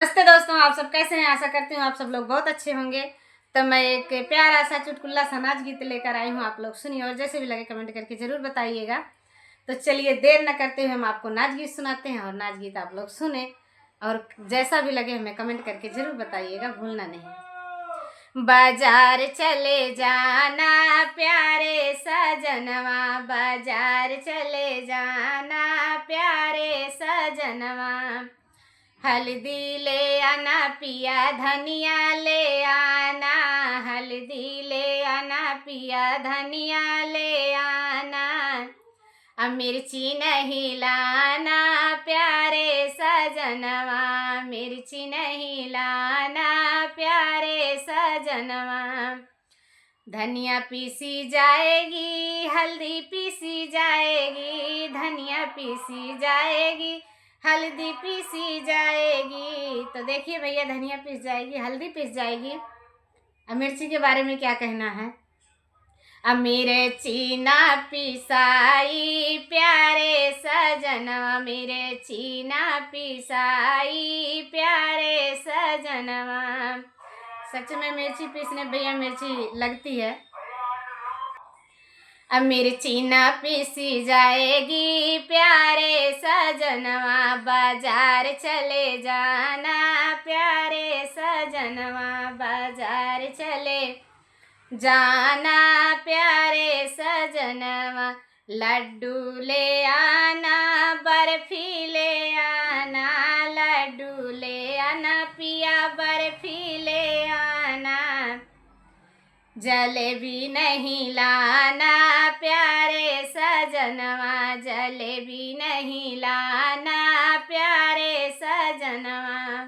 नमस्ते दोस्तों, आप सब कैसे हैं? आशा करती हूँ आप सब लोग बहुत अच्छे होंगे। तो मैं एक प्यारा सा चुटकुला सा नाच गीत लेकर आई हूँ, आप लोग सुनिए और जैसे भी लगे कमेंट करके ज़रूर बताइएगा। तो चलिए देर न करते हुए हम आपको नाच गीत सुनाते हैं और नाच गीत आप लोग सुने और जैसा भी लगे हमें कमेंट करके ज़रूर बताइएगा, भूलना नहीं। बाजार चले जाना प्यारे सजनवा, बाजार चले जाना प्यारे सजनवा। हल्दी ले आना पिया धनिया ले आना, हल्दी ले आना पिया धनिया ले आना। मिर्ची नहीं लाना प्यारे सजनवा, मिर्ची नहीं लाना प्यारे सजनवा। धनिया पीसी जाएगी, हल्दी पीसी जाएगी, धनिया पीसी जाएगी, हल्दी पीसी जाएगी। तो देखिए भैया, धनिया पीस जाएगी, हल्दी पीस जाएगी। अब मिर्ची के बारे में क्या कहना है? मिर्ची ना पिसाई प्यारे सजनवा, मिर्ची ना पिसाई प्यारे सजनवा। सच में मिर्ची पीसने भैया मिर्ची लगती है। मिर्ची ना पीसी जाएगी प्यारे सजनवा, बाजार चले जाना प्यारे सजनवा, बाजार चले जाना प्यारे सजनवा। लड्डू ले आना, बर्फी ले आना, लड्डू ले आना पिया, बर्फी ले आना। जलेबी नहीं लाना प्यारे सजनवा, जलेबी नहीं लाना प्यारे सजनवा,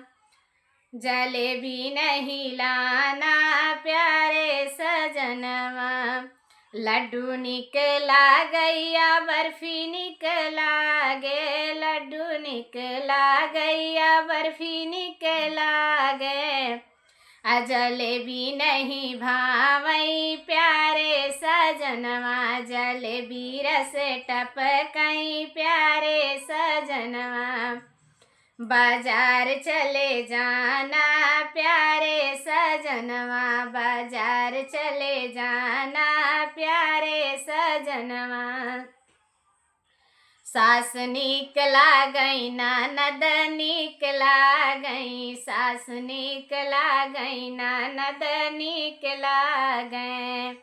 जलेबी नहीं लाना प्यारे सजनवा। लड्डू निकला गैया, बर्फी निकला गे, लड्डू निकला गैया, बर्फी निकला गे। जलेबी नहीं भावई प्यारे सजनवा, जलेबी रस टपकई प्यारे सजनवा। बाजार चले जाना प्यारे सजनवा, बाजार चले जाना प्यारे सजनवा। सास निकला गई, ननद निकला गई, सास निकला गई, ननद निकला गए।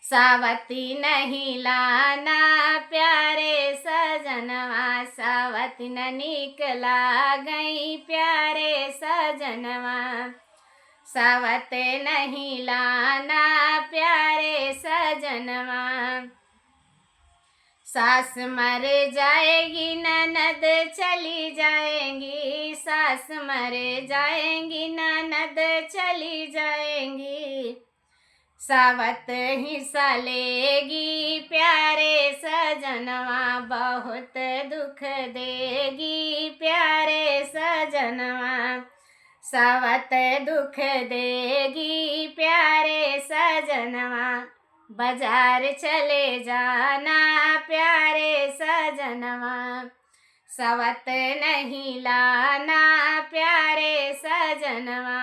सावती नहीं लाना प्यारे सजनवा, सावती न निकला गई प्यारे सजनवा, सावत नहीं लाना प्यारे सजनवा। सास मर जाएगी, ननद चली जाएंगी, सास मर जाएंगी, ननद चली जाएंगी। सावत हिस्सा लेगी प्यारे सजनवा, बहुत दुख देगी प्यारे सजनवा, सावत दुख देगी प्यारे सजनवा। बाजार चले जाना प्यारे सजनवा, सावत नहीं लाना प्यारे सजनवा।